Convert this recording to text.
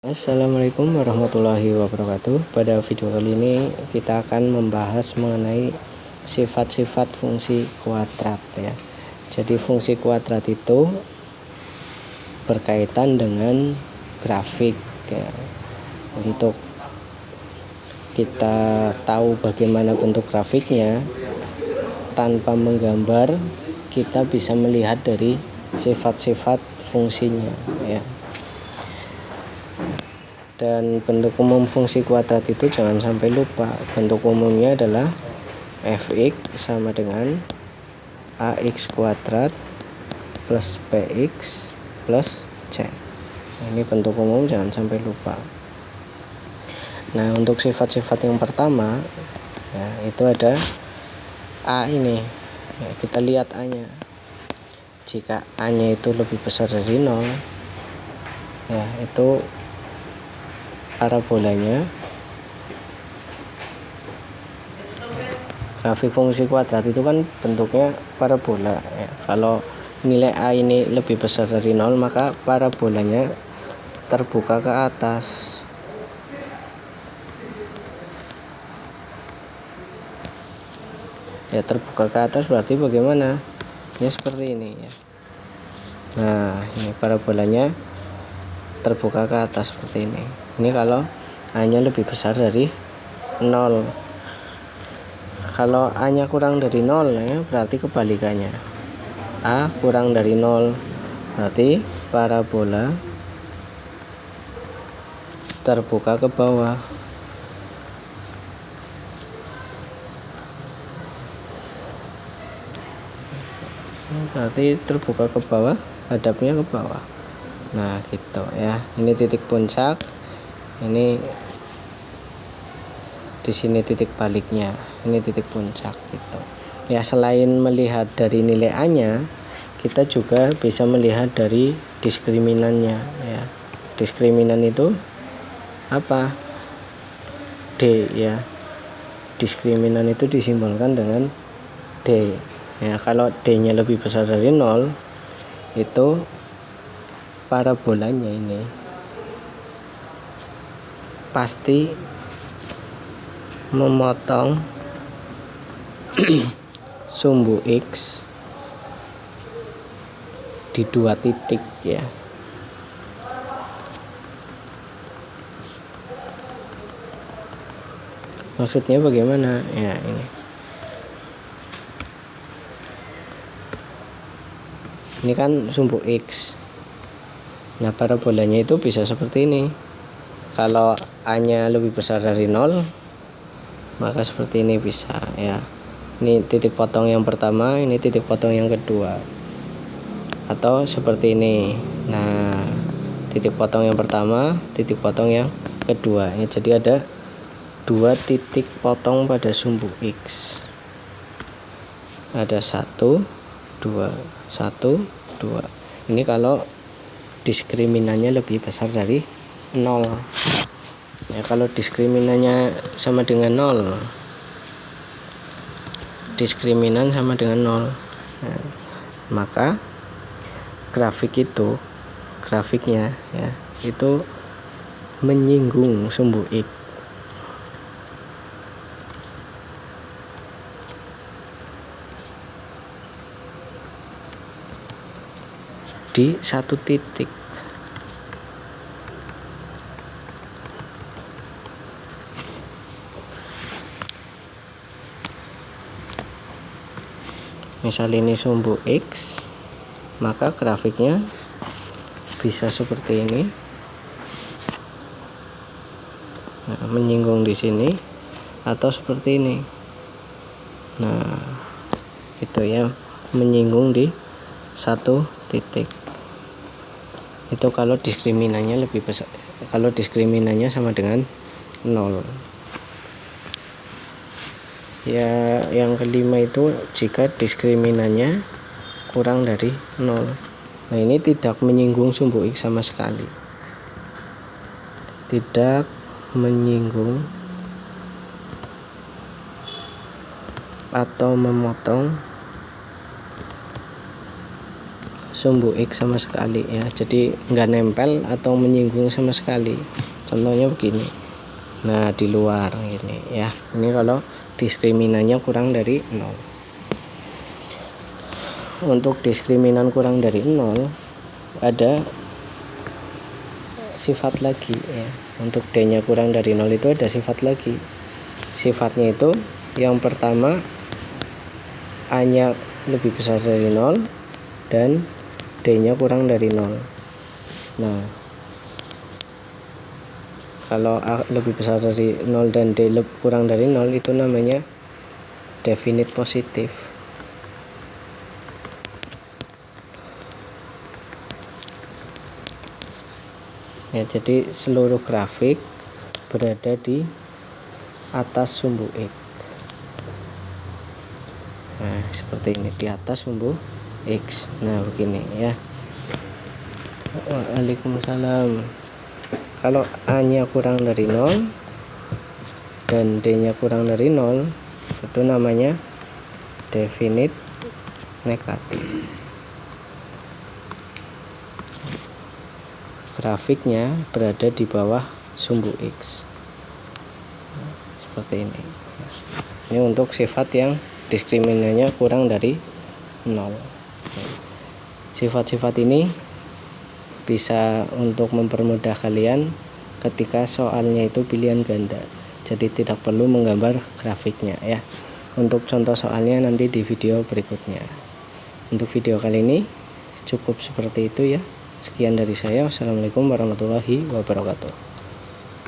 Assalamualaikum warahmatullahi wabarakatuh. Pada video kali ini kita akan membahas mengenai sifat-sifat fungsi kuadrat ya. Jadi fungsi kuadrat itu berkaitan dengan grafik ya. Untuk kita tahu bagaimana bentuk grafiknya tanpa menggambar, kita bisa melihat dari sifat-sifat fungsinya ya. Dan bentuk umum fungsi kuadrat itu jangan sampai lupa. Bentuk umumnya adalah fx sama dengan ax kuadrat plus bx plus c. Ini bentuk umum, jangan sampai lupa. Nah, untuk sifat-sifat yang pertama ya, itu ada a ini ya, kita lihat a nya. Jika a nya itu lebih besar dari 0 ya, itu parabolanya. Grafik fungsi kuadrat itu kan bentuknya parabola ya. Kalau nilai a ini lebih besar dari 0, maka parabolanya terbuka ke atas. Ya, terbuka ke atas berarti bagaimana? Ya seperti ini ya. Nah, ini parabolanya terbuka ke atas seperti ini. Ini kalau a-nya lebih besar dari 0. Kalau a-nya kurang dari 0 ya, berarti kebalikannya. A kurang dari 0 berarti parabola terbuka ke bawah. Berarti terbuka ke bawah, hadapnya ke bawah. Nah, gitu ya. Ini titik puncak. Ini di sini titik baliknya. Ini titik puncak gitu. Ya, selain melihat dari nilai a-nya, kita juga bisa melihat dari diskriminannya ya. Diskriminan itu apa? D ya. Diskriminan itu disimbolkan dengan D. Ya, kalau D-nya lebih besar dari 0, itu parabolanya ini pasti memotong sumbu X di 2 titik ya. Maksudnya bagaimana? Ya, ini kan sumbu X. Nah, parabolanya itu bisa seperti ini. Kalau a-nya lebih besar dari 0, maka seperti ini bisa ya. Ini titik potong yang pertama, ini titik potong yang kedua. Atau seperti ini. Nah, titik potong yang pertama, titik potong yang kedua ya. Jadi ada 2 titik potong pada sumbu X. Ada 1, 2, 1, 2. Ini kalau diskriminannya lebih besar dari 0 ya. Kalau diskriminannya sama dengan 0, diskriminan sama dengan 0, nah, maka grafiknya ya, itu menyinggung sumbu X di 1 titik. Misal ini sumbu X, maka grafiknya bisa seperti ini. Nah, menyinggung di sini atau seperti ini. Nah, gitu ya, menyinggung di 1 titik. Itu kalau diskriminannya lebih besar, kalau diskriminannya sama dengan 0. Ya, yang kelima itu jika diskriminannya kurang dari 0. Nah, ini tidak menyinggung sumbu X sama sekali. Tidak menyinggung atau memotong sumbu X sama sekali ya, jadi nggak nempel atau menyinggung sama sekali. Contohnya begini, nah di luar ini ya, ini kalau diskriminannya kurang dari 0. Untuk diskriminan kurang dari 0 ada sifat lagi ya. Untuk D nya kurang dari 0 itu ada sifat lagi. Sifatnya itu yang pertama, A nya lebih besar dari 0 dan D nya kurang dari 0. Nah, kalau A lebih besar dari 0 dan D kurang dari 0 itu namanya definite positif. Ya, jadi seluruh grafik berada di atas sumbu X. Nah, seperti ini, di atas sumbu X. Nah, begini ya. Waalaikumsalam. Kalau A nya kurang dari 0 dan D nya kurang dari 0, itu namanya definite negatif. Grafiknya berada di bawah sumbu X. Seperti ini. Ini untuk sifat yang diskriminannya kurang dari 0. Sifat-sifat ini bisa untuk mempermudah kalian ketika soalnya itu pilihan ganda, jadi tidak perlu menggambar grafiknya ya. Untuk contoh soalnya nanti di video berikutnya. Untuk video kali ini cukup seperti itu ya. Sekian dari saya. Wassalamualaikum warahmatullahi wabarakatuh.